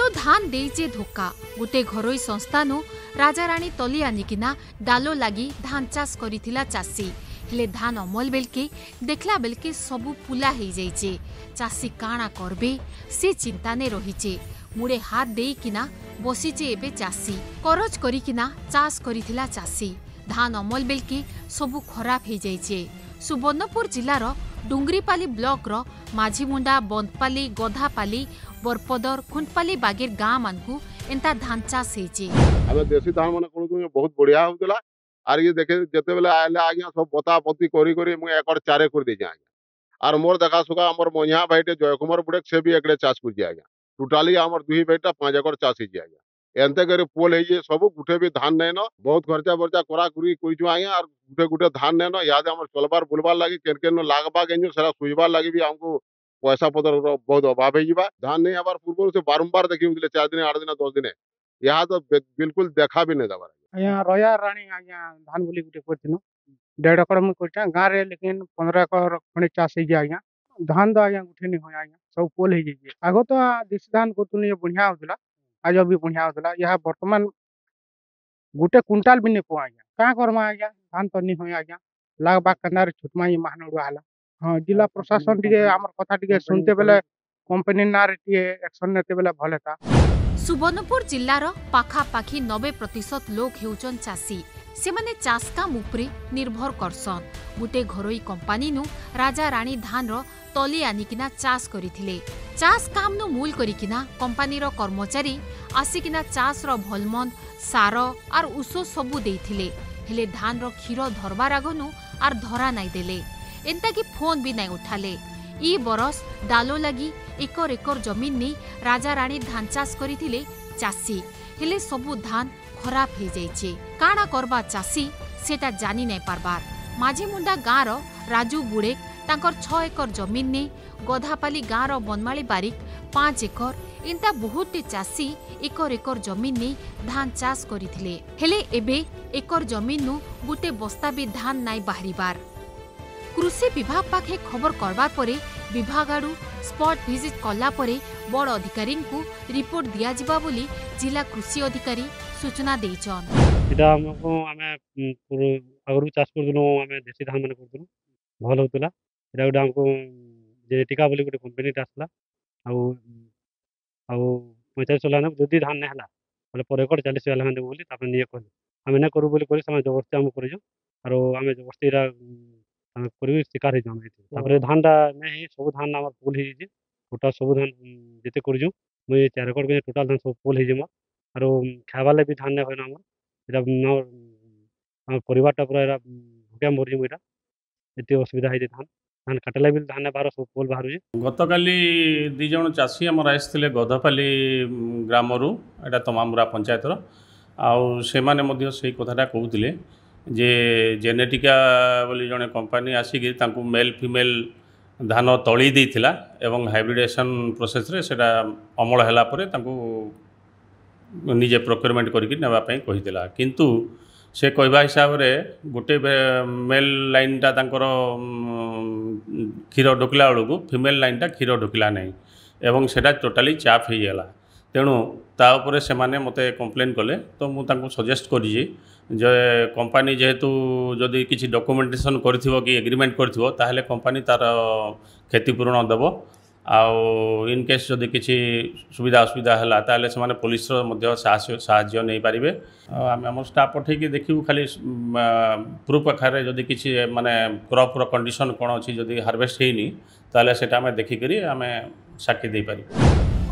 डालो धान देइचे धोका गोटे घरोई संस्थानु राजाराणी तली आनिकिना डालो लगी धान चाष करिथिला चाषी हेले धान अमल बेलके देखला बेलके सबु पुला हो जाइए चाषी काणा करबे से चिंता ने रहीचे मुड़े हाथ देइकिना बसीचे एबे चाषी करज करिकिना चाष करिथिला चाषी धान अमल बेलके सबु खराब हो जाइए सुवर्णपुर जिलार डुंगरीपाली ब्लॉक रो माझीमुंडा बंदपाली गधापाली बरपदर खुंटपाली बागेर गाँ मानकु एंता धान चाष हेचे आमे देसी धान माने कोन बहुत बढ़िया होतला आर ये देखे जते बेले आले आज्ञा सब बता बती करी करी मु एकड़ चारे कर दे आज्ञा आर मोर देखा सुगा हमर मोनिया भाईटे जयकुमार बुड़े से भी एकड़े चाष कर दिया आज्ञा टोटाली हमर दुही बेटा 5 एकड़ चाष हे आज्ञा एंते करे पोल हे सब गुटे भी धान नै न बहुत खर्चा बर्चा करा करी कइछु आज्ञा आर गुटे गुटे धान नै न याद हमर चलबार बुलबार लागि केन केन लागबा गेन्यु सारा सुइबार लागि भी हमको पैसा पतर बहुत अभाव है धान नहीं हमार पूर्व से बारंबार देखी 4 दिन 8 दिन 10 दिन यहाँ तो बिल्कुल देखा भी नहीं दबार आया रोया रानी आया धान बोली गुटे करथिनो 1.5 एकड़ में करछा गां रे लेकिन 15 एकड़ खणे चाष हे आया धान तो आया गुटे नहीं होया आया सब पोल हे जे आगो तो देसी धान करथुनी बढ़िया होतला आज भी बढ़िया होतला यह वर्तमान गुटे क्विंटल भी नहीं पो आया का करमा आया धान तो नहीं होया आया लाग बाग कनार छुटमा ये महानडुआ हला हाँ जिला प्रशासन टिके आमर कथा टिके सुनते बेले कंपनी ना रे टिके एक्शन नेते बेले भले था सुवर्णपुर जिल्लार पाखापाखी 90% लोक हेउचन चाषी से माने चाष काम उपरे निर्भर करसन गुटे घरोई कंपनी नु राजा रानी धान रो तली आनिकिना चाष करिथिले चाष काम नु मूल करिकिना कंपनी रो कर्मचारी आसिकिना चाष रो भलमंद सार आर उषो सबु देइथिले हेले धान रो खीरो धरबार आगनु आर धरा नाइ देले एंता की फोन भी नहीं उठाले ई बरस डालो लगी एकर एकर जमीन नहीं राजा रानी धान चाष करिथिले चाषी हेले सबु धान खराब हो जाइए काणा करबा चाषी सेटा जानी नहीं पारबार माझीमुंडा गाँव रो राजू बुड़े तांकर 6 एकर जमीन ने गधापाली गाँव रो बनमाली बारिक 5 एकर इंता बहुत चाषी एकर एकर जमीन ने धान चाष करिथिले हेले एबे एकर जमीन नु गुटे बस्ता भी धान नाई बाहरिबार कृषि विभाग पाखे खबर करबार परे विभाग आड़ू स्पॉट विजिट कला परे बड़ अधिकारी को रिपोर्ट दिया जिबा बोली जिला कृषि अधिकारी सूचना देइछन एटा हमको हमें अगरु चाष करदनु हमें देसी धान माने करदनु भल होतला एटा उडा हमको जेनेटिका बोली गुटे कंपनी आसला आउ आउ 45 लाने जदी धान नै हला बोले पर एकड़ 40 वाला देबो बोली तापर निये कहले हमें ना करू बोली करे समय जबरदस्ती हम करजो आरो हमें जबरदस्ती रा हम करी शिकार हे जामे तापर धानटा नहीं सब धान हमर फूल हे जे टोटल सब धान जते करजो मैं 4 एकड़ के टोटल धान सब फूल हे जे आरो खाबाले भी धान नै होना हमर एटा हम परिवारटा पूरा एरा भूखे मरजो एटा एते असुविधा हे जे धान धान काटले भी धान बाहर सब फूल बाहर जे गतकाली 2 जण चाषी हमर आइसथिले गधपाली ग्रामरू एटा तमामरा पंचायत रो आउ से माने मध्य सेही कथाटा कहउतिले जे जेनेटिका बोली जड़े कंपनी आसिक मेल फीमेल धान तली देइथिला एवं हाइब्रिडेशन प्रोसेस रे सेटा अमल हैला परे तांको निजे प्रोक्योरमेंट करके नेबापी कहीला किंतु से कहवा हिसाब रे गोटे मेल लाइनटा तांकर क्षीर ढोकिला बेलू फीमेल लाइनटा क्षीर ढोकिला नहीं एवं सेटा टोटाली चाप हो गला तेणु ताऊपर से माने मते कंप्लेन कले तो मुझे सजेस्ट करी जे कंपनी जेहेतु जदि किसी डॉक्यूमेंटेशन करथिबो कि एग्रीमेंट करथिबो ताहले कंपनी तार क्षतिपूरण देबो आउ इन केस जदि किसी सुविधा असुविधा है ताहले से माने पुलिस रो साहाय्य नहीं पारिबे आम आम स्टाफ पठेकी देखिबू खाली प्रूफ आकार जदि किसी माने क्रॉप रो कंडीशन कोन अछि जदि हार्वेस्ट हेनी ताहले सेटा हमें देखि करी हमें साक्षी दे पारि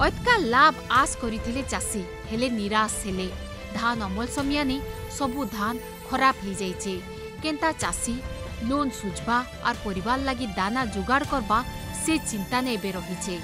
अतका लाभ आस करिथिले चाषी हेले निराश हेले धान अमल समियानी सबु धान खराब हो जाइए केंता चाषी लोन सुझबा और परिवार लगी दाना जुगाड़ करबा से चिंता ने एबे रहिछे।